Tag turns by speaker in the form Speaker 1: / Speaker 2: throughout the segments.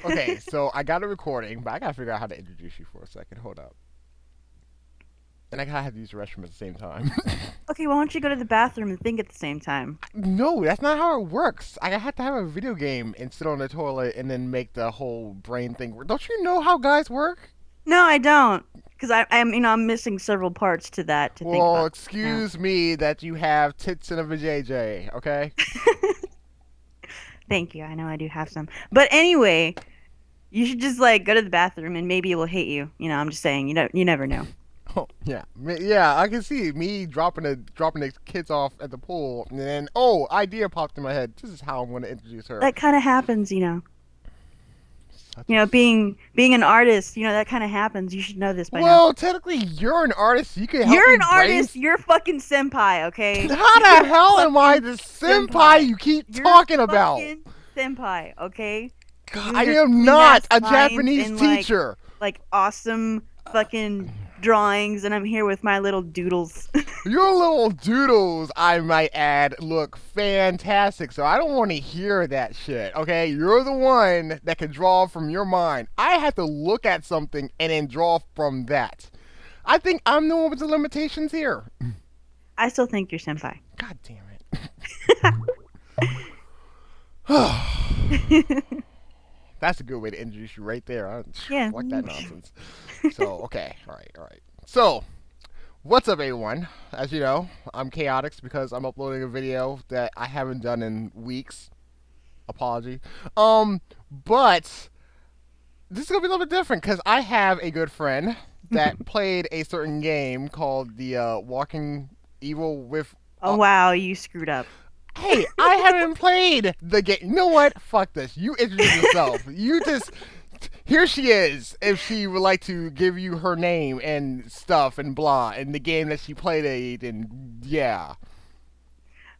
Speaker 1: Okay, so I got a recording, but I gotta figure out how to introduce you for a second. Hold up. And I gotta have to use the restroom at the same time.
Speaker 2: Okay, why don't you go to the bathroom and think at the same time?
Speaker 1: No, that's not how it works. I have to have a video game and sit on the toilet and then make the whole brain thing work. Don't you know how guys work?
Speaker 2: No, I don't, because I'm missing several parts to that to think
Speaker 1: Well,
Speaker 2: about. Now,
Speaker 1: excuse me that you have tits and a vajayjay, okay?
Speaker 2: thank you. I know I do have some, but anyway, you should just like go to the bathroom and maybe it will hit you. I'm just saying. You never know.
Speaker 1: Oh, yeah. Yeah, I can see me dropping the kids off at the pool and then idea popped in my head. This is how I'm going to introduce her.
Speaker 2: That kind of happens.
Speaker 1: Such a
Speaker 2: Being an artist. That kind of happens. You should know this by now.
Speaker 1: Well, technically, you're an artist. You can help
Speaker 2: You're
Speaker 1: me
Speaker 2: an artist.
Speaker 1: brains.
Speaker 2: You're fucking senpai. Okay.
Speaker 1: How the
Speaker 2: You're
Speaker 1: hell am I
Speaker 2: fucking
Speaker 1: the senpai
Speaker 2: senpai.
Speaker 1: you keep
Speaker 2: You're
Speaker 1: talking about?
Speaker 2: fucking senpai. Okay.
Speaker 1: God,
Speaker 2: Doing
Speaker 1: I
Speaker 2: your
Speaker 1: am
Speaker 2: clean
Speaker 1: not
Speaker 2: ass
Speaker 1: a
Speaker 2: lines
Speaker 1: Japanese
Speaker 2: and
Speaker 1: teacher.
Speaker 2: like awesome fucking drawings, and I'm here with my little doodles.
Speaker 1: Your little doodles, I might add, look fantastic. So I don't want to hear that shit. Okay, you're the one that can draw from your mind. I have to look at something and then draw from that. I think I'm the one with the limitations here.
Speaker 2: I still think you're senpai.
Speaker 1: God damn it. That's a good way to introduce you right there. I
Speaker 2: Yeah.
Speaker 1: like that nonsense. So, okay. All right. All right. So, what's up, everyone? As you know, I'm Chaotix because I'm uploading a video that I haven't done in weeks. Apology. But this is going to be a little bit different because I have a good friend that played a certain game called the Walking Evil with.
Speaker 2: Oh wow, you screwed up.
Speaker 1: Hey, I haven't played the game. You know what? Fuck this. You introduce yourself. You just. Here she is. If she would like to give you her name and stuff and blah, and the game that she played, and yeah.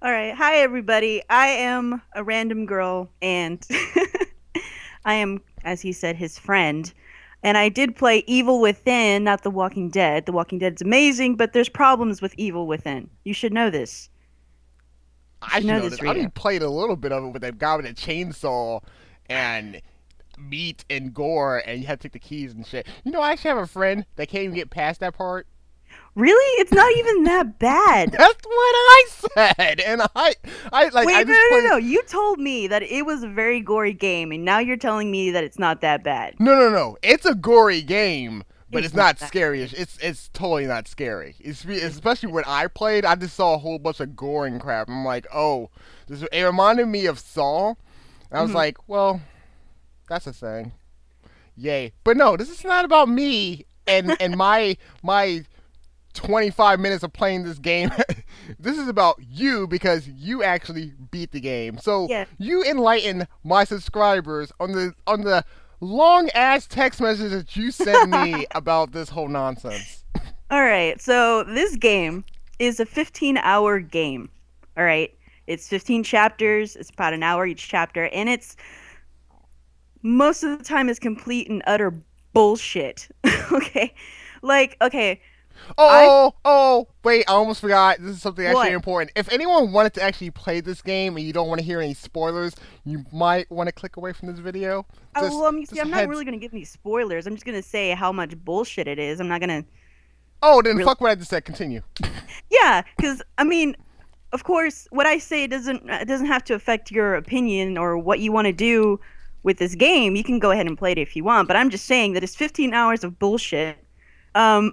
Speaker 2: All right. Hi everybody. I am a random girl and I am, as he said, his friend. And I did play Evil Within, not The Walking Dead. The Walking Dead's amazing, but there's problems with Evil Within. You should know this. You
Speaker 1: I
Speaker 2: should
Speaker 1: should
Speaker 2: know
Speaker 1: know
Speaker 2: this,
Speaker 1: this. I only
Speaker 2: Rita.
Speaker 1: played a little bit of it with that guy with a chainsaw and meat and gore, and you had to take the keys and shit. You know, I actually have a friend that can't even get past that part.
Speaker 2: Really? It's not even that bad.
Speaker 1: That's what I said, and I like, I
Speaker 2: Wait, no,
Speaker 1: just
Speaker 2: no, no,
Speaker 1: played.
Speaker 2: no. You told me that it was a very gory game, and now you're telling me that it's not that bad.
Speaker 1: No, no, no. It's a gory game, but
Speaker 2: It's
Speaker 1: it's
Speaker 2: not
Speaker 1: not
Speaker 2: that.
Speaker 1: scary. It's totally not scary. Especially when I played, I just saw a whole bunch of goring crap. I'm like, oh, it reminded me of Saw. And I was
Speaker 2: Mhm.
Speaker 1: like, well, that's a thing. Yay! But no, this is not about me and my 25 minutes of playing this game. This is about you because you actually beat the game. So
Speaker 2: Yeah.
Speaker 1: you enlighten my subscribers on the long ass text message that you sent me about this whole nonsense.
Speaker 2: All right. So this game is a 15-hour game. All right. It's 15 chapters. It's about an hour each chapter, and it's most of the time is complete and utter bullshit. Okay. Like, okay, I
Speaker 1: Wait, I almost forgot. This is something actually
Speaker 2: what?
Speaker 1: important. If anyone wanted to actually play this game and you don't want to hear any spoilers, you might want to click away from this video.
Speaker 2: Well, I mean, see,
Speaker 1: Just
Speaker 2: I'm not
Speaker 1: heads.
Speaker 2: really gonna give any spoilers. I'm just gonna say how much bullshit it is. I'm not gonna
Speaker 1: Oh, then
Speaker 2: really.
Speaker 1: fuck what I just said. Continue.
Speaker 2: Yeah, because I mean, of course, what I say doesn't have to affect your opinion or what you want to do with this game. You can go ahead and play it if you want, but I'm just saying that it's 15 hours of bullshit. Um,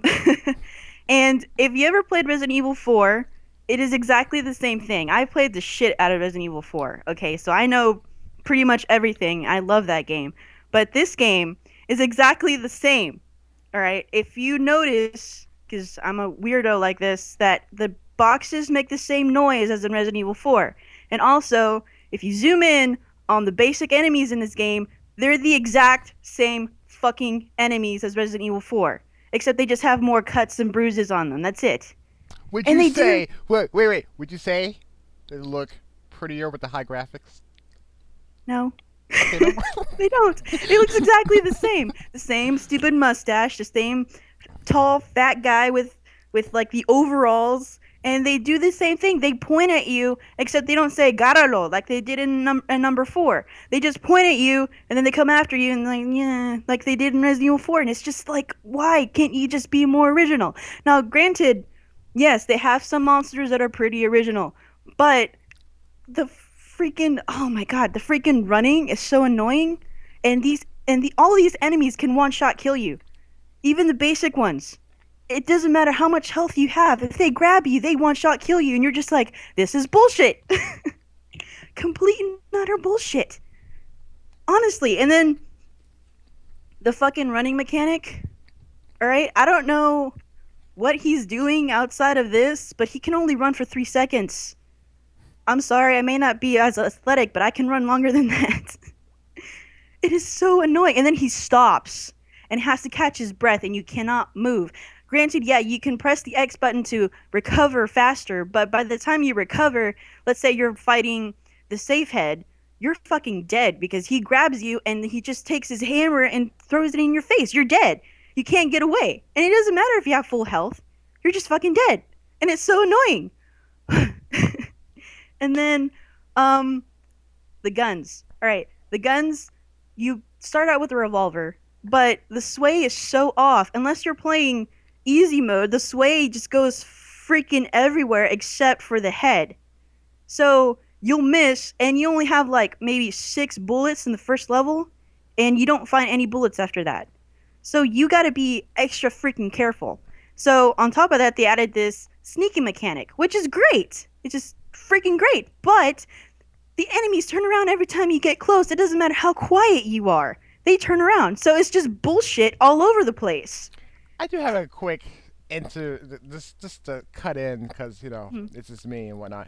Speaker 2: and if you ever played Resident Evil 4, it is exactly the same thing. I played the shit out of Resident Evil 4. Okay, so I know pretty much everything. I love that game, but this game is exactly the same. All right, if you notice, because I'm a weirdo like this, that the boxes make the same noise as in Resident Evil 4. And also, if you zoom in on the basic enemies in this game, they're the exact same fucking enemies as Resident Evil 4. Except they just have more cuts and bruises on them. That's it.
Speaker 1: Would
Speaker 2: And
Speaker 1: you
Speaker 2: they didn't.
Speaker 1: say? Wait. Would you say they look prettier with the high graphics?
Speaker 2: No.
Speaker 1: They don't.
Speaker 2: They don't. It looks exactly the same. The same stupid mustache, the same tall, fat guy with like the overalls And they do the same thing. They point at you, except they don't say "gáralo" like they did in number 4. They just point at you, and then they come after you, and like yeah, like they did in Resident Evil 4. And it's just like, why can't you just be more original? Now, granted, yes, they have some monsters that are pretty original, but the freaking oh my god, the freaking running is so annoying, and all these enemies can one shot kill you, even the basic ones. It doesn't matter how much health you have. If they grab you, they one shot kill you, and you're just like, this is bullshit. Complete and utter bullshit. Honestly. And then the fucking running mechanic. All right, I don't know what he's doing outside of this, but he can only run for 3 seconds. I'm sorry, I may not be as athletic, but I can run longer than that. It is so annoying. And then he stops and has to catch his breath, and you cannot move. Granted, yeah, you can press the X button to recover faster, but by the time you recover, let's say you're fighting the safe head, you're fucking dead because he grabs you and he just takes his hammer and throws it in your face. You're dead. You can't get away. And it doesn't matter if you have full health. You're just fucking dead. And it's so annoying. And then the guns. All right, the guns, you start out with a revolver, but the sway is so off. Unless you're playing easy mode, the sway just goes freaking everywhere except for the head. So you'll miss, and you only have like maybe 6 bullets in the first level, and you don't find any bullets after that. So you gotta be extra freaking careful. So on top of that, they added this sneaking mechanic, which is great. It's just freaking great. But the enemies turn around every time you get close. It doesn't matter how quiet you are. They turn around. So it's just bullshit all over the place.
Speaker 1: I do have a quick just to cut in because
Speaker 2: Hmm.
Speaker 1: it's just me and whatnot.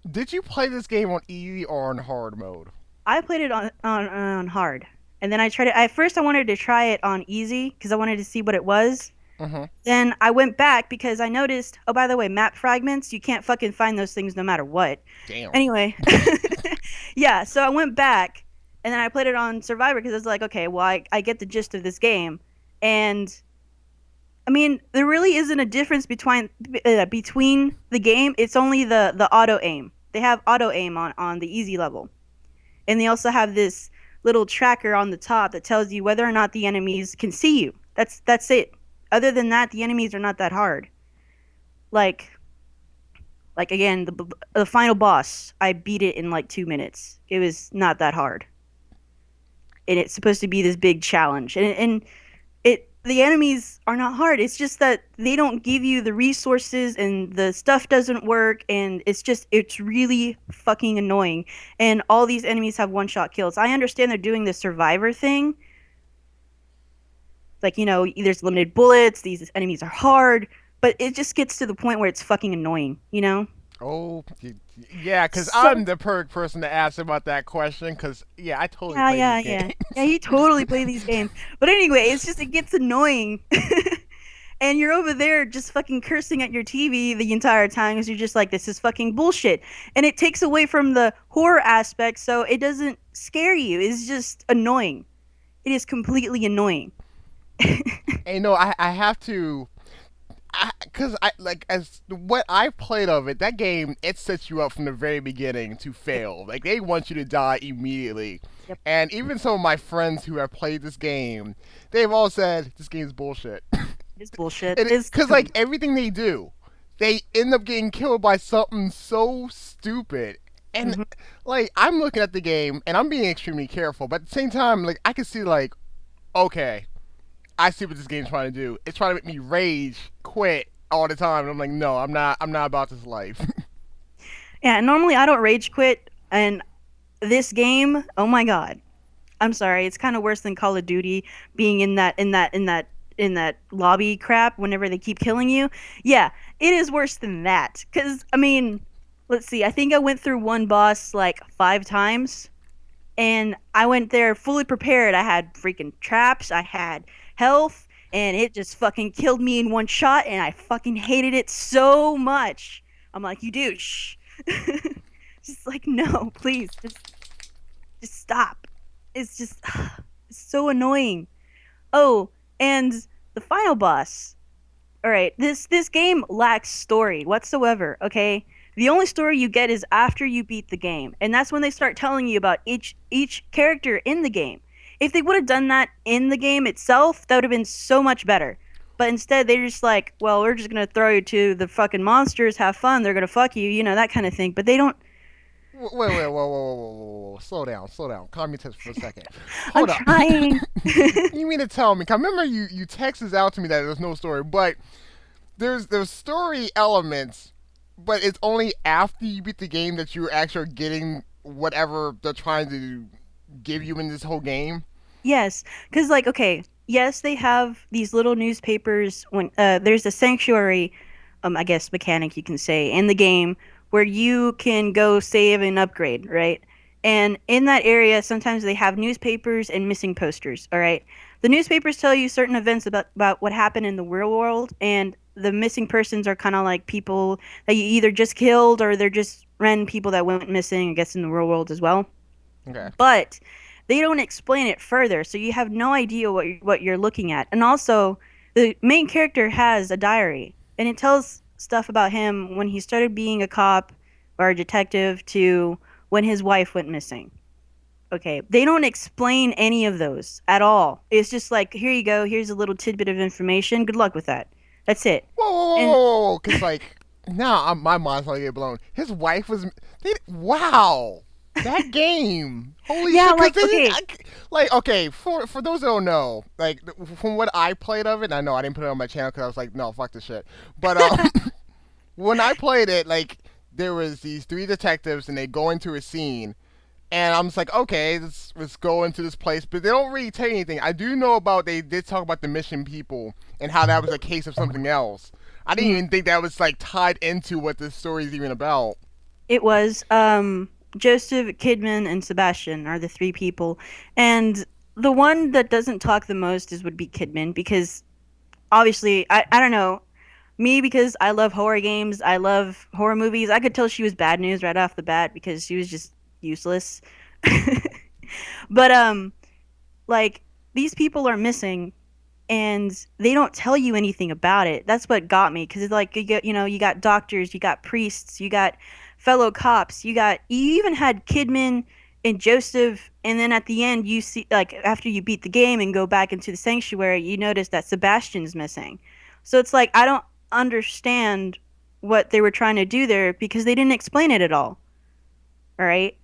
Speaker 1: Did you play this game on easy or on hard mode?
Speaker 2: I played it on hard. And then I tried it. At first, I wanted to try it on easy because I wanted to see what it was.
Speaker 1: Mm-hmm.
Speaker 2: Then I went back because I noticed, oh, by the way, map fragments, you can't fucking find those things no matter what.
Speaker 1: Damn.
Speaker 2: Anyway, yeah, so I went back and then I played it on Survivor because I was like, okay, well, I get the gist of this game. And I mean, there really isn't a difference between the game. It's only the auto aim. They have auto aim on the easy level. And they also have this little tracker on the top that tells you whether or not the enemies can see you. That's it. Other than that, the enemies are not that hard. Like again, the final boss, I beat it in like 2 minutes. It was not that hard, and it's supposed to be this big challenge. And the enemies are not hard. It's just that they don't give you the resources, and the stuff doesn't work, and it's really fucking annoying. And all these enemies have one shot kills. I understand they're doing the survivor thing. Like, there's limited bullets, these enemies are hard, but it just gets to the point where it's fucking annoying?
Speaker 1: Oh, yeah, because
Speaker 2: So
Speaker 1: I'm the perfect person to ask about that question. Because yeah, I totally
Speaker 2: yeah,
Speaker 1: play
Speaker 2: yeah,
Speaker 1: these
Speaker 2: yeah.
Speaker 1: games.
Speaker 2: Yeah, you totally play these games. But anyway, it gets annoying. And you're over there just fucking cursing at your TV the entire time because you're just like, this is fucking bullshit. And it takes away from the horror aspect, so it doesn't scare you. It's just annoying. It is completely annoying.
Speaker 1: And I have to, because I like as what I played of it. That game, it sets you up from the very beginning to
Speaker 2: Yep,
Speaker 1: fail. Like they want you to die immediately.
Speaker 2: yep.
Speaker 1: And even some of my friends who have played this game, they've all said this game's bullshit.
Speaker 2: It is bullshit.
Speaker 1: And
Speaker 2: It's
Speaker 1: because like everything they do, they end up getting killed by something so stupid. And
Speaker 2: hmm
Speaker 1: like I'm looking at the game and I'm being extremely careful, but at the same time, like I can see like, okay, I see what this game's trying to do. It's trying to make me rage quit all the time, and I'm like, no, I'm not. I'm not about this life.
Speaker 2: Yeah, normally I don't rage quit, and this game, oh my god. I'm sorry, it's kind of worse than Call of Duty being in that lobby crap whenever they keep killing you. Yeah, it is worse than that. Cause I mean, let's see, I think I went through one boss like 5 times, and I went there fully prepared. I had freaking traps, I had health, and it just fucking killed me in one shot, and I fucking hated it so much. I'm like, you douche. Just like, no, please, just stop. It's just it's so annoying. Oh, and the final boss. all right, this game lacks story whatsoever, okay? The only story you get is after you beat the game, and that's when they start telling you about each character in the game. If they would have done that in the game itself, that would have been so much better. But instead, they're just like, well, we're just gonna throw you to the fucking monsters, have fun, they're gonna fuck you, that kind of thing. But they don't.
Speaker 1: Wait, whoa. Slow down. Calm your tits for a second.
Speaker 2: I'm
Speaker 1: Hold up.
Speaker 2: trying.
Speaker 1: You mean to tell me? 'Cause I remember you texted out to me that there's no story, but there's story elements, but it's only after you beat the game that you're actually getting whatever they're trying to give you in this whole game.
Speaker 2: Yes, because like, okay, yes, they have these little newspapers when there's a sanctuary, I guess mechanic you can say in the game where you can go save and upgrade, right? And in that area, sometimes they have newspapers and missing posters. All right, the newspapers tell you certain events about what happened in the real world, and the missing persons are kind of like people that you either just killed or they're just random people that went missing, I guess, in the real world as well.
Speaker 1: Okay.
Speaker 2: But they don't explain it further, so you have no idea what you're looking at. And also, the main character has a diary, and it tells stuff about him when he started being a cop or a detective to when his wife went missing. Okay, they don't explain any of those at all. It's just like, here you go, here's a little tidbit of information. Good luck with that. That's it. And
Speaker 1: Whoa. Because like now my mind's gonna get blown. His wife was. Wow. That game. Holy
Speaker 2: yeah,
Speaker 1: shit! Cause
Speaker 2: like,
Speaker 1: they didn't,
Speaker 2: okay,
Speaker 1: like okay for those that don't know, like from what I played of it, and I know I didn't put it on my channel because I was like, no, fuck this shit. But when I played it, like there was these three detectives and they go into a scene, and I'm just like, okay, let's go into this place, but they don't really tell you anything. I do know about they did talk about the mission people and how that was a case of something else. I didn't
Speaker 2: mhm,
Speaker 1: even think that was like tied into what this story is even about.
Speaker 2: it was Joseph, Kidman, and Sebastian are the three people. And the one that doesn't talk the most is would be Kidman because obviously I don't know. Me because I love horror games, I love horror movies. I could tell she was bad news right off the bat because she was just useless. But like these people are missing and they don't tell you anything about it. That's what got me because it's like you got doctors, you got priests, you got fellow cops, you even had Kidman and Joseph, and then at the end you see like after you beat the game and go back into the sanctuary, you notice that Sebastian's missing. So it's like I don't understand what they were trying to do there because they didn't explain it at all. All right,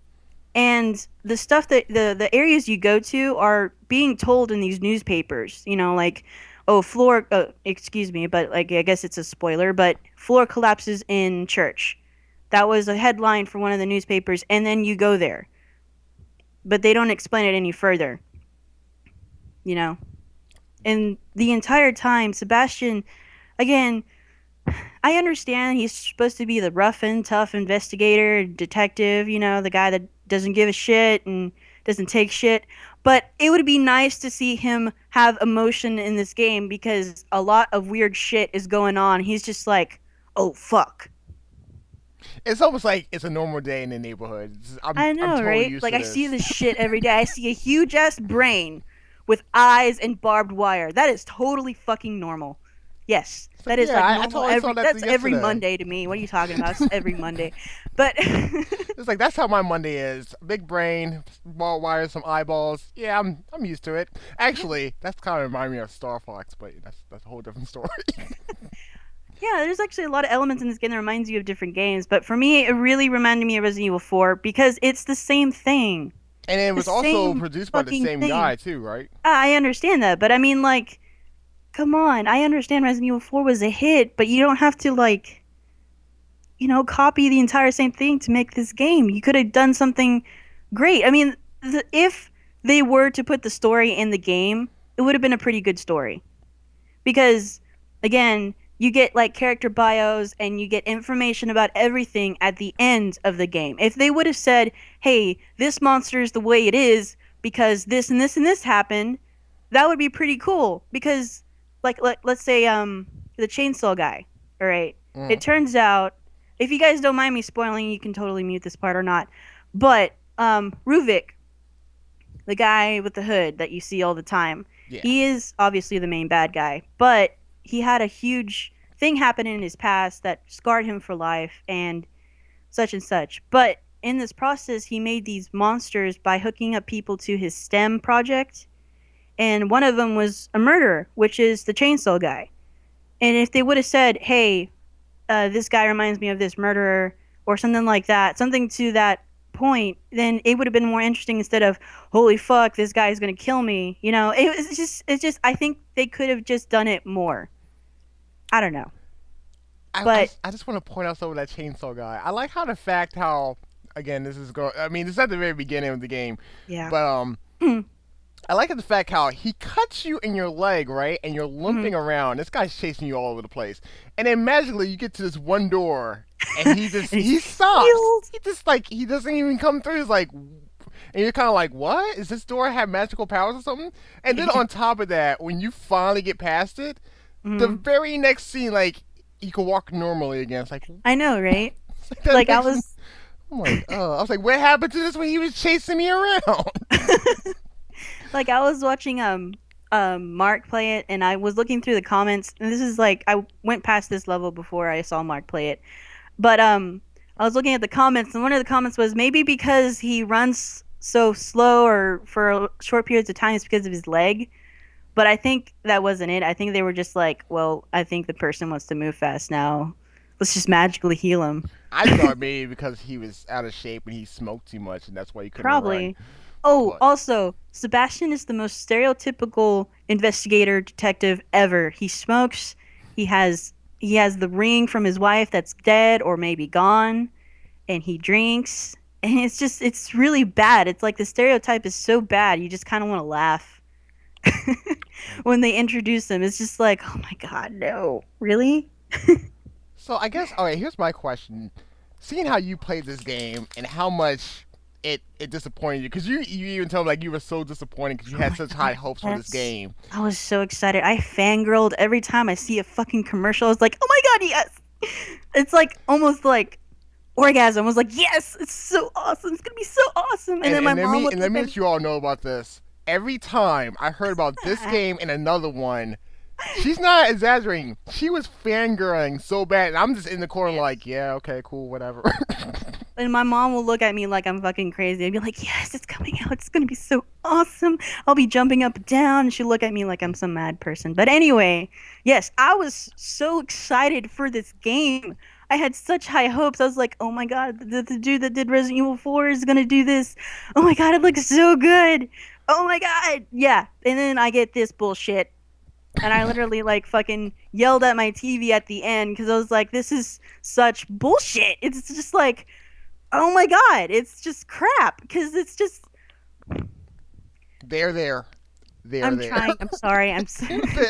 Speaker 2: and the stuff that the areas you go to are being told in these newspapers, like, oh, floor excuse me, but like I guess it's a spoiler, but floor collapses in church. That was a headline for one of the newspapers, and then you go there, but they don't explain it any further, you know and the entire time Sebastian, again, I understand he's supposed to be the rough and tough investigator, detective, the guy that doesn't give a shit and doesn't take shit. But it would be nice to see him have emotion in this game because a lot of weird shit is going on. He's just like, oh, fuck.
Speaker 1: It's almost like it's a normal day in the neighborhood.
Speaker 2: I
Speaker 1: I'm
Speaker 2: know,
Speaker 1: totally
Speaker 2: right?
Speaker 1: used
Speaker 2: Like,
Speaker 1: to
Speaker 2: I see
Speaker 1: this.
Speaker 2: this shit every day. I see a huge ass brain with eyes and barbed wire. That is totally fucking normal. Yes,
Speaker 1: It's like,
Speaker 2: that is
Speaker 1: yeah,
Speaker 2: like
Speaker 1: I
Speaker 2: normal
Speaker 1: totally saw
Speaker 2: every
Speaker 1: that
Speaker 2: that's every
Speaker 1: yesterday.
Speaker 2: Monday to me. What are you talking about? It's every Monday. But
Speaker 1: It's like that's how my Monday is. Big brain, ball wires, some eyeballs. Yeah, I'm used to it. Actually, that's kind of remind me of Star Fox, but that's a whole different story.
Speaker 2: yeah, there's actually a lot of elements in this game that reminds you of different games, but for me it really reminded me of Resident Evil 4 because it's the same thing.
Speaker 1: And it
Speaker 2: The
Speaker 1: was also
Speaker 2: same
Speaker 1: produced by the
Speaker 2: fucking
Speaker 1: same
Speaker 2: thing.
Speaker 1: guy too, right?
Speaker 2: I understand that, but I mean, like, come on. I understand Resident Evil 4 was a hit, but you don't have to, like, copy the entire same thing to make this game. You could have done something great. I mean, if they were to put the story in the game, it would have been a pretty good story. Because, again, you get, like, character bios and you get information about everything at the end of the game. If they would have said, hey, this monster is the way it is because this and this and this happened, that would be pretty cool. Because, like, let's say, the chainsaw guy, all right?
Speaker 1: Mm.
Speaker 2: It turns out, if you guys don't mind me spoiling, you can totally mute this part or not. But Ruvik, the guy with the hood that you see all the time,
Speaker 1: Yeah.
Speaker 2: he is obviously the main bad guy. But he had a huge thing happen in his past that scarred him for life and such and such. But in this process, he made these monsters by hooking up people to his STEM project, and one of them was a murderer, which is the chainsaw guy. And if they would have said, "Hey, this guy reminds me of this murderer," or something like that, something to that point, then it would have been more interesting instead of, "Holy fuck, this guy is gonna kill me." You know, it's just. I think they could have just done it more. I don't know, but
Speaker 1: I just want to point out some of that chainsaw guy. I like how the fact how again this is going. I mean, this is at the very beginning of the game,
Speaker 2: yeah.
Speaker 1: but I like the fact how he cuts you in your leg, right, and you're
Speaker 2: Mhm.
Speaker 1: limping around. This guy's chasing you all over the place, and then magically you get to this one door, and
Speaker 2: And
Speaker 1: he
Speaker 2: he's
Speaker 1: stops.
Speaker 2: healed.
Speaker 1: He just like he doesn't even come through. He's like, and you're kind of like, what? Is this door have magical powers or something? And then on top of that, when you finally get past it, the
Speaker 2: Mhm.
Speaker 1: very next scene, like you can walk normally again. It's like,
Speaker 2: I know, right?
Speaker 1: it's like that
Speaker 2: Like I
Speaker 1: makes.
Speaker 2: was
Speaker 1: I'm like, I was like, what happened to this when he was chasing me around?
Speaker 2: like I was watching Mark play it, and I was looking through the comments, and this is like I went past this level before I saw Mark play it. But I was looking at the comments, and one of the comments was maybe because he runs so slow or for short periods of time, it's because of his leg. But I think that wasn't it. I think they were just like, well, I think the person wants to move fast now. Let's just magically heal him.
Speaker 1: I thought maybe because he was out of shape and he smoked too much, and that's why he couldn't run.
Speaker 2: Probably. Oh,
Speaker 1: But
Speaker 2: also, Sebastian is the most stereotypical investigator detective ever. He smokes. He has the ring from his wife that's dead or maybe gone, and he drinks. And it's really bad. It's like the stereotype is so bad, you just kind of want to laugh when they introduce him. It's just like, oh my god, no, really?
Speaker 1: so I guess all right. Here's my question: seeing how you played this game and how much it disappointed you, because you even told me like you were so disappointed because you
Speaker 2: Oh
Speaker 1: had
Speaker 2: my
Speaker 1: such high
Speaker 2: god,
Speaker 1: hopes for this
Speaker 2: yes.
Speaker 1: game.
Speaker 2: I was so excited. I fangirled every time I see a fucking commercial. I was like, oh my god, yes! It's like almost like orgasm. I was like, yes, it's so awesome. It's gonna be so awesome. And then my mom would
Speaker 1: And let
Speaker 2: look
Speaker 1: me
Speaker 2: at
Speaker 1: let
Speaker 2: me.
Speaker 1: you all know about this. Every time I heard about this game and another one, she's not exaggerating. She was fangirling so bad, and I'm just in the corner
Speaker 2: Yes.
Speaker 1: like, yeah, okay, cool, whatever.
Speaker 2: And my mom will look at me like I'm fucking crazy. I'd be like, yes, it's coming out. It's gonna be so awesome. I'll be jumping up and down. And she'll look at me like I'm some mad person. But anyway, yes, I was so excited for this game. I had such high hopes. I was like, oh my god, the dude that did Resident Evil 4 is gonna do this. Oh my god, it looks so good. Oh my god. Yeah. And then I get this bullshit. And I literally like fucking yelled at my TV at the end because I was like, this is such bullshit. It's just like, oh my god, it's just crap because it's just
Speaker 1: They're there. They're
Speaker 2: I'm
Speaker 1: there.
Speaker 2: trying. I'm sorry. I'm this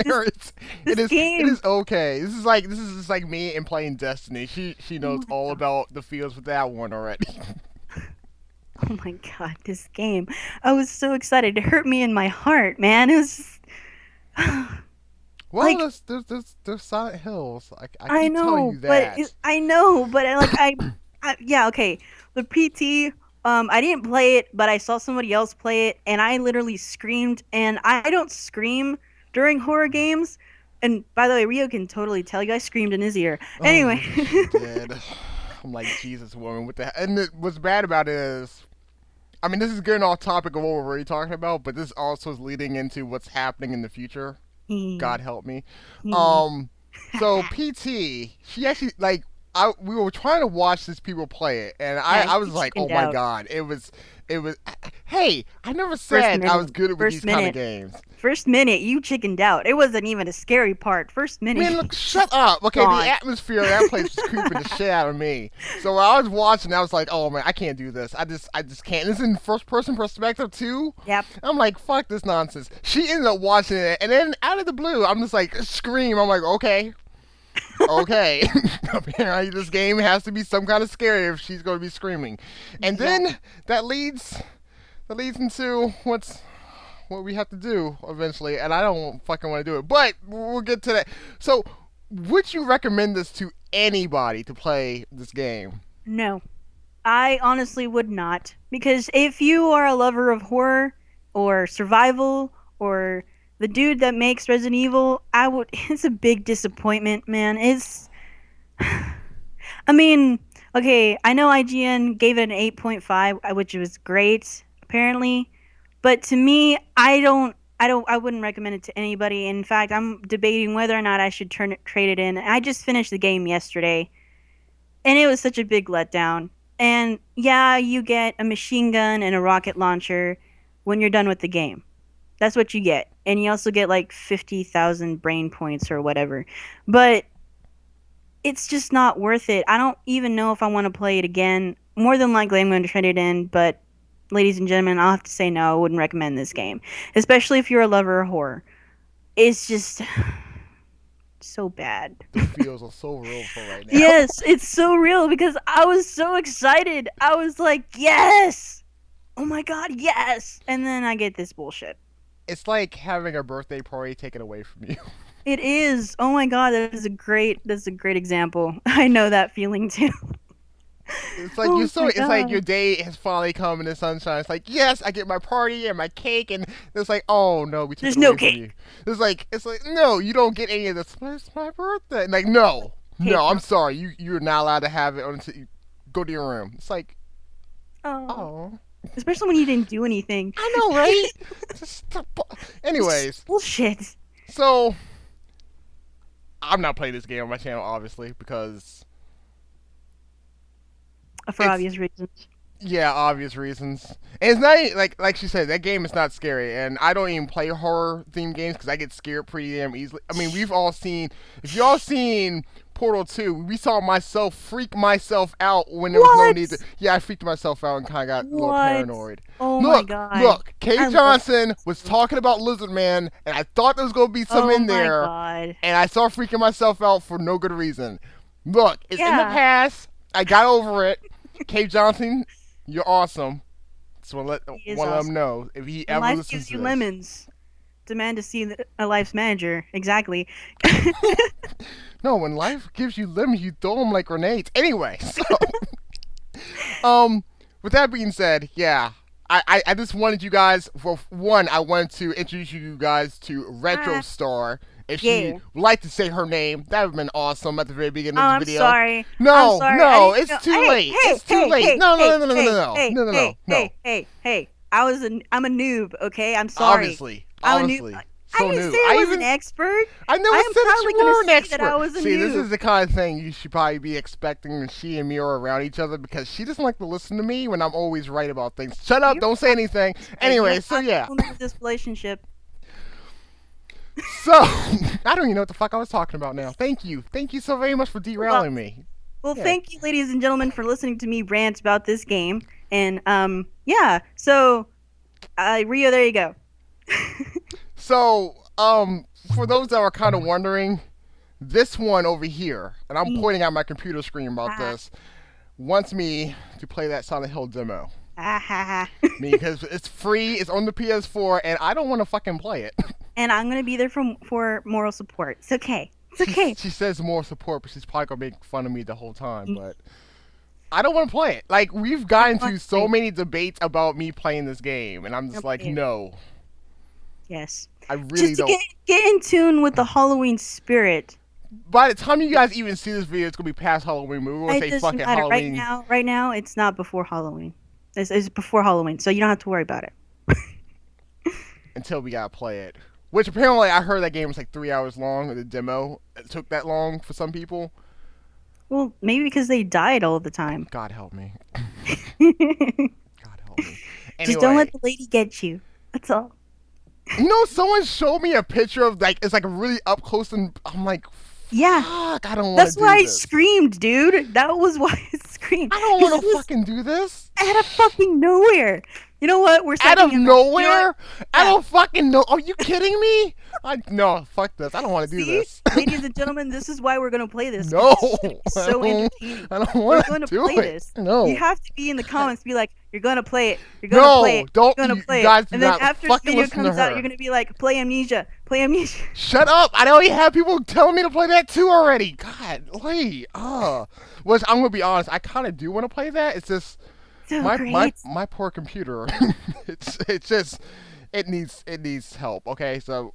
Speaker 1: There.
Speaker 2: this
Speaker 1: It
Speaker 2: game.
Speaker 1: is okay. This is just like me and playing Destiny. She
Speaker 2: Oh
Speaker 1: knows
Speaker 2: my
Speaker 1: all
Speaker 2: god.
Speaker 1: about the feels with that one already.
Speaker 2: Oh my god, this game. I was so excited. It hurt me in my heart, man. It was just
Speaker 1: Well,
Speaker 2: like
Speaker 1: there's Silent Hills. I
Speaker 2: I
Speaker 1: keep telling
Speaker 2: know,
Speaker 1: you that.
Speaker 2: I know, but yeah, okay. The PT, I didn't play it, but I saw somebody else play it, and I literally screamed. And I don't scream during horror games. And by the way, Rio can totally tell you I screamed in his ear.
Speaker 1: Oh,
Speaker 2: Anyway,
Speaker 1: yes, she did. I'm like Jesus, woman. What the? And what's bad about it is, I mean, this is getting off topic of what we're already talking about, but this also is leading into what's happening in the future. God help me. Um, so PT, she actually like we were trying to watch these people play it, and
Speaker 2: yeah,
Speaker 1: I
Speaker 2: you
Speaker 1: was like, oh
Speaker 2: chickened
Speaker 1: my
Speaker 2: out.
Speaker 1: god, it was. Hey, I never
Speaker 2: First
Speaker 1: said I
Speaker 2: minute,
Speaker 1: was good with
Speaker 2: first
Speaker 1: these kind of
Speaker 2: minute,
Speaker 1: games.
Speaker 2: first minute, you chickened out. It wasn't even a scary part. First minute,
Speaker 1: Man,
Speaker 2: you
Speaker 1: look, shut
Speaker 2: just
Speaker 1: up. Okay, the
Speaker 2: gone.
Speaker 1: atmosphere of that place was creeping the shit out of me. So when I was watching, I was like, oh man, I can't do this. I just can't. This is in first person perspective too.
Speaker 2: Yep.
Speaker 1: I'm like, fuck this nonsense. She ended up watching it, and then out of the blue, I'm just like, scream. I'm like, okay, okay. Apparently, this game has to be some kind of scary if she's going to be screaming. And
Speaker 2: Yeah.
Speaker 1: then that leads into what we have to do eventually, and I don't fucking want to do it, but we'll get to that. So, would you recommend this to anybody to play this game?
Speaker 2: No. I honestly would not. Because if you are a lover of horror or survival or The dude that makes Resident Evil, I would. It's a big disappointment, man. It's. I mean, okay, I know IGN gave it an 8.5, which was great, apparently. But to me, I wouldn't recommend it to anybody. In fact, I'm debating whether or not I should trade it in. I just finished the game yesterday, and it was such a big letdown. And yeah, you get a machine gun and a rocket launcher when you're done with the game. That's what you get. And you also get like 50,000 brain points or whatever. But it's just not worth it. I don't even know if I want to play it again. More than likely, I'm going to trade it in, but ladies and gentlemen, I'll have to say no. I wouldn't recommend this game, especially if you're a lover of horror. It's just so bad.
Speaker 1: The feels are so real for right now.
Speaker 2: Yes, it's so real because I was so excited. I was like, yes! Oh my god, yes! And then I get this bullshit.
Speaker 1: It's like having a birthday party taken away from you.
Speaker 2: It is. Oh my god, that's a great example. I know that feeling too.
Speaker 1: It's like
Speaker 2: Oh
Speaker 1: you so
Speaker 2: my
Speaker 1: it's like your
Speaker 2: god.
Speaker 1: day has finally come in the sunshine. It's like, yes, I get my party and my cake, and it's like, oh no, we took
Speaker 2: There's
Speaker 1: it
Speaker 2: no
Speaker 1: away from you.
Speaker 2: cake.
Speaker 1: It's like no, you don't get any of this. It's my birthday. And like, no,
Speaker 2: Cake.
Speaker 1: no, I'm sorry, you're not allowed to have it until you go to your room. It's like,
Speaker 2: Oh.
Speaker 1: oh,
Speaker 2: Especially when you didn't do anything.
Speaker 1: I know, right? Just
Speaker 2: It's just
Speaker 1: anyways,
Speaker 2: bullshit.
Speaker 1: so I'm not playing this game on my channel, obviously, because
Speaker 2: For
Speaker 1: it's
Speaker 2: obvious reasons.
Speaker 1: yeah, obvious reasons. And it's not like she said, that game is not scary, and I don't even play horror themed games because I get scared pretty damn easily. I mean, we've all seen, if y'all seen Portal 2, we saw myself freak myself out when there was no
Speaker 2: What?
Speaker 1: need to. Yeah, I freaked myself out and kind of got a little
Speaker 2: What?
Speaker 1: paranoid.
Speaker 2: Oh my
Speaker 1: Look,
Speaker 2: god.
Speaker 1: look, Kate
Speaker 2: I love
Speaker 1: Johnson was talking about Lizard Man, and I thought there was gonna be some
Speaker 2: Oh
Speaker 1: in
Speaker 2: my
Speaker 1: there,
Speaker 2: god.
Speaker 1: and I started freaking myself out for no good reason. Look, it's in the
Speaker 2: Yeah.
Speaker 1: past. I got over it. Kate Johnson, you're awesome. So let
Speaker 2: He is
Speaker 1: one of
Speaker 2: awesome.
Speaker 1: them know if he
Speaker 2: When
Speaker 1: ever
Speaker 2: life
Speaker 1: listens
Speaker 2: gives
Speaker 1: to
Speaker 2: you
Speaker 1: this.
Speaker 2: lemons, demand to see a life's manager. Exactly.
Speaker 1: No, when life gives you lemons, you throw them like grenades. Anyway, so with that being said, yeah, I just wanted you guys for one. I wanted to introduce you guys to
Speaker 2: Ah,
Speaker 1: RetroStar. If she
Speaker 2: yeah.
Speaker 1: would like to say her name, that would have been awesome at the very beginning
Speaker 2: Oh,
Speaker 1: of
Speaker 2: I'm
Speaker 1: the video.
Speaker 2: sorry. I'm
Speaker 1: No,
Speaker 2: sorry. I
Speaker 1: no,
Speaker 2: didn't know.
Speaker 1: it's too
Speaker 2: Hey,
Speaker 1: late.
Speaker 2: hey,
Speaker 1: It's too
Speaker 2: hey,
Speaker 1: late.
Speaker 2: hey,
Speaker 1: No,
Speaker 2: hey,
Speaker 1: no, no, no, no,
Speaker 2: hey,
Speaker 1: no,
Speaker 2: hey,
Speaker 1: no, no,
Speaker 2: hey,
Speaker 1: no, no.
Speaker 2: hey. I'm a noob, okay? I'm sorry.
Speaker 1: Obviously,
Speaker 2: I'm a noob.
Speaker 1: obviously,
Speaker 2: I
Speaker 1: so
Speaker 2: didn't
Speaker 1: new.
Speaker 2: say I was an expert.
Speaker 1: I never
Speaker 2: I
Speaker 1: said
Speaker 2: am
Speaker 1: that
Speaker 2: proudly
Speaker 1: you were
Speaker 2: gonna
Speaker 1: an
Speaker 2: say that I
Speaker 1: expert.
Speaker 2: was a
Speaker 1: See, this
Speaker 2: noob.
Speaker 1: is the kind of thing you should probably be expecting when she and me are around each other because she doesn't like to listen to me when I'm always right about things. Shut up,
Speaker 2: You
Speaker 1: don't say anything.
Speaker 2: hey, you
Speaker 1: Anyway,
Speaker 2: have
Speaker 1: so
Speaker 2: not
Speaker 1: yeah.
Speaker 2: implemented this relationship.
Speaker 1: So, I don't even know what the fuck I was talking about now. Thank you. Thank you so very much for
Speaker 2: Well,
Speaker 1: derailing me.
Speaker 2: well,
Speaker 1: Yeah.
Speaker 2: thank you, ladies and gentlemen, for listening to me rant about this game. And yeah. So, Rio, there you go.
Speaker 1: So, for those that are kind of wondering, this one over here, and I'm pointing at my computer screen about
Speaker 2: Ah,
Speaker 1: this, wants me to play that Silent Hill demo.
Speaker 2: ah, ha, ha.
Speaker 1: Because it's free, it's on the PS4, and I don't want to fucking play it.
Speaker 2: And I'm gonna be there for moral support. It's okay. It's okay.
Speaker 1: She says more support, but she's probably gonna make fun of me the whole time. But I don't want to play it. Like we've gotten to so many debates about me playing this game, and I'm just like,
Speaker 2: Okay.
Speaker 1: no,
Speaker 2: Yes.
Speaker 1: I really
Speaker 2: Just to
Speaker 1: don't.
Speaker 2: get in tune with the Halloween spirit.
Speaker 1: By the time you guys even see this video, it's gonna be past Halloween. We're gonna
Speaker 2: It
Speaker 1: say
Speaker 2: doesn't
Speaker 1: fucking
Speaker 2: matter.
Speaker 1: Halloween
Speaker 2: Right now, it's not before Halloween. It's before Halloween, so you don't have to worry about it.
Speaker 1: until we gotta play it. Which apparently I heard that game was like 3 hours long. The demo it took that long for some people.
Speaker 2: Well, maybe because they died all the time.
Speaker 1: God help me.
Speaker 2: Just
Speaker 1: God help me. Anyway,
Speaker 2: don't let the lady get you. That's all.
Speaker 1: you know, someone showed me a picture of like it's like really up close, and I'm like,
Speaker 2: Yeah.
Speaker 1: fuck, I don't want
Speaker 2: That's
Speaker 1: to do
Speaker 2: why I
Speaker 1: this.
Speaker 2: screamed, dude. That was why I screamed.
Speaker 1: I don't
Speaker 2: 'Cause
Speaker 1: want
Speaker 2: it
Speaker 1: to
Speaker 2: was
Speaker 1: fucking do this.
Speaker 2: out of fucking nowhere. You know what? We're
Speaker 1: Out of
Speaker 2: second.
Speaker 1: nowhere? I
Speaker 2: Yeah.
Speaker 1: don't fucking know. Are you kidding me? No, fuck this. I don't want to do
Speaker 2: See,
Speaker 1: this.
Speaker 2: ladies and gentlemen, this is why we're gonna play this.
Speaker 1: No,
Speaker 2: It's gonna be
Speaker 1: I
Speaker 2: so
Speaker 1: don't-
Speaker 2: entertaining.
Speaker 1: I don't
Speaker 2: We're
Speaker 1: want
Speaker 2: going
Speaker 1: to
Speaker 2: to
Speaker 1: do
Speaker 2: play
Speaker 1: it.
Speaker 2: this.
Speaker 1: No.
Speaker 2: You have to be in the comments, be like, "You're gonna play it. You're gonna
Speaker 1: No,
Speaker 2: play it.
Speaker 1: don't.
Speaker 2: You're gonna
Speaker 1: You
Speaker 2: play
Speaker 1: guys
Speaker 2: it."
Speaker 1: do
Speaker 2: And then
Speaker 1: not
Speaker 2: after this
Speaker 1: fucking
Speaker 2: video
Speaker 1: listen to
Speaker 2: comes out,
Speaker 1: her.
Speaker 2: you're gonna be like, "Play Amnesia. Play Amnesia."
Speaker 1: Shut up! I already have people telling me to play that too already. God, wait. Which I'm gonna be honest, I kind of do want to play that. It's just
Speaker 2: So
Speaker 1: my
Speaker 2: great.
Speaker 1: my poor computer. it's just it needs help. Okay, so,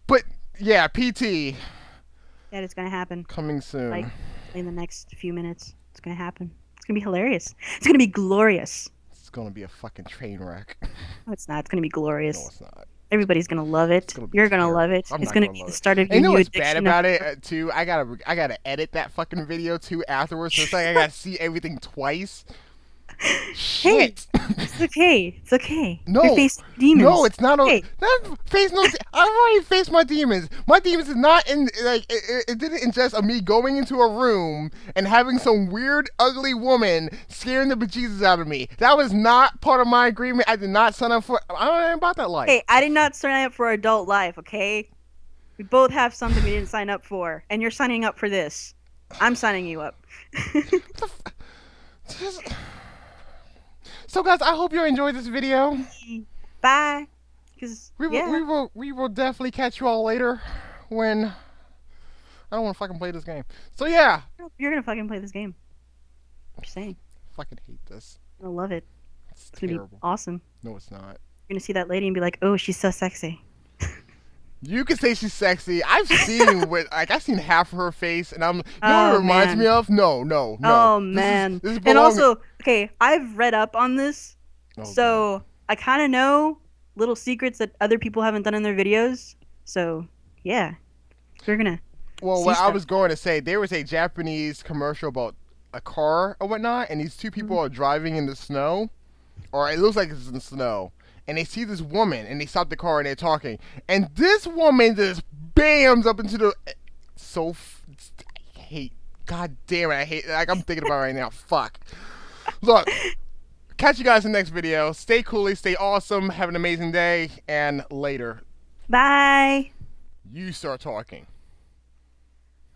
Speaker 1: but yeah, PT
Speaker 2: That is gonna happen.
Speaker 1: coming
Speaker 2: Like
Speaker 1: soon.
Speaker 2: in the next few minutes. It's gonna happen. It's gonna be hilarious. It's gonna be glorious.
Speaker 1: It's gonna be a fucking train wreck.
Speaker 2: No, it's not. It's gonna be
Speaker 1: No,
Speaker 2: glorious.
Speaker 1: it's not.
Speaker 2: Everybody's gonna love
Speaker 1: It's
Speaker 2: it.
Speaker 1: gonna be
Speaker 2: You're gonna love
Speaker 1: terrible.
Speaker 2: it.
Speaker 1: I'm
Speaker 2: It's
Speaker 1: not
Speaker 2: gonna
Speaker 1: gonna
Speaker 2: be
Speaker 1: love
Speaker 2: the
Speaker 1: it.
Speaker 2: start of
Speaker 1: And
Speaker 2: your
Speaker 1: you know
Speaker 2: new
Speaker 1: what's bad
Speaker 2: addiction.
Speaker 1: about it too? I gotta edit that fucking video too afterwards. So it's like I gotta see everything twice.
Speaker 2: Hey,
Speaker 1: Shit.
Speaker 2: it's okay. It's okay.
Speaker 1: No,
Speaker 2: You're facing demons.
Speaker 1: no, it's not.
Speaker 2: Hey,
Speaker 1: Not face no. I've already faced my demons. My demons is not in like it didn't ingest of me going into a room and having some weird, ugly woman scaring the bejesus out of me. That was not part of my agreement. I did not sign up for. I don't know about that life.
Speaker 2: hey, I did not sign up for adult life, okay? We both have something we didn't sign up for, and you're signing up for this. I'm signing you up.
Speaker 1: Just- So guys, I hope you enjoyed this video.
Speaker 2: Bye. Because
Speaker 1: We will definitely catch you all later when I don't want to fucking play this game. So yeah,
Speaker 2: you're gonna fucking play this game. Just saying.
Speaker 1: fucking hate this.
Speaker 2: I love it.
Speaker 1: It's
Speaker 2: It's gonna be
Speaker 1: terrible.
Speaker 2: awesome.
Speaker 1: No, it's not.
Speaker 2: You're gonna see that lady and be like, "Oh, she's so sexy."
Speaker 1: You can say she's sexy. I've seen I've seen half of her face, and you know what
Speaker 2: Oh,
Speaker 1: it reminds
Speaker 2: man.
Speaker 1: me of? No.
Speaker 2: Oh
Speaker 1: This is-
Speaker 2: man.
Speaker 1: this is
Speaker 2: And
Speaker 1: belong-
Speaker 2: also, okay, I've read up on this,
Speaker 1: Oh,
Speaker 2: so I kind of know little secrets that other people haven't done in their videos. So yeah, you're gonna.
Speaker 1: well,
Speaker 2: see
Speaker 1: what I
Speaker 2: stuff.
Speaker 1: was going to say, there was a Japanese commercial about a car or whatnot, and these two people are driving in the snow, or it looks like it's in the snow, and they see this woman, and they stop the car and they're talking, and this woman just bams up into the. I hate. God damn it! I hate. Like I'm thinking about it right now. Fuck. Look. Catch you guys in the next video. Stay cooly, stay awesome, have an amazing day, and later.
Speaker 2: Bye.
Speaker 1: You start talking.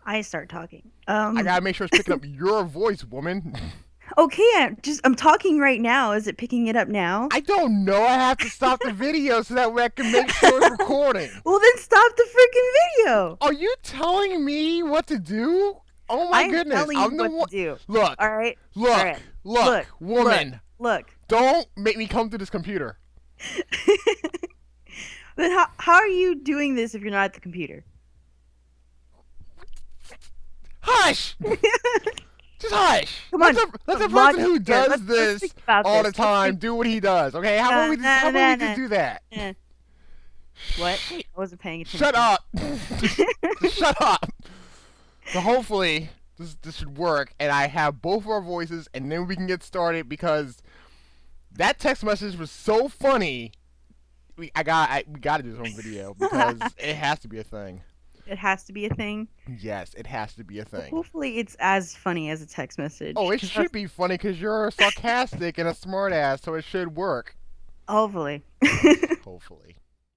Speaker 2: I start talking.
Speaker 1: I gotta make sure it's picking up your voice, woman.
Speaker 2: Okay, I'm talking right now. Is it picking it up now?
Speaker 1: I don't know. I have to stop the video so that way I can make sure it's recording.
Speaker 2: Well, then stop the freaking video.
Speaker 1: Are you telling me what to do? Oh my
Speaker 2: I'm
Speaker 1: goodness.
Speaker 2: telling you
Speaker 1: I'm the
Speaker 2: what
Speaker 1: one.
Speaker 2: to do.
Speaker 1: Look.
Speaker 2: All right.
Speaker 1: Look.
Speaker 2: All right.
Speaker 1: Look. Woman.
Speaker 2: Look.
Speaker 1: Don't make me come to this computer.
Speaker 2: Then how are you doing this if you're not at the computer?
Speaker 1: Hush! Just hush.
Speaker 2: Come on.
Speaker 1: Let the
Speaker 2: Log
Speaker 1: person who
Speaker 2: in here.
Speaker 1: does
Speaker 2: Let's
Speaker 1: this
Speaker 2: think about
Speaker 1: all
Speaker 2: this.
Speaker 1: the time do what he does. Okay? How about we just do that?
Speaker 2: Eh. What? I wasn't paying attention.
Speaker 1: Shut up. Just shut up. So hopefully this should work, and I have both of our voices, and then we can get started because that text message was so funny. We gotta do this on video because it has to be a thing.
Speaker 2: It has to be a thing.
Speaker 1: Yes, it has to be a thing.
Speaker 2: Hopefully, it's as funny as a text message.
Speaker 1: Oh, it
Speaker 2: 'Cause
Speaker 1: should be funny because you're sarcastic and a smartass, so it should work.
Speaker 2: Hopefully.
Speaker 1: Hopefully.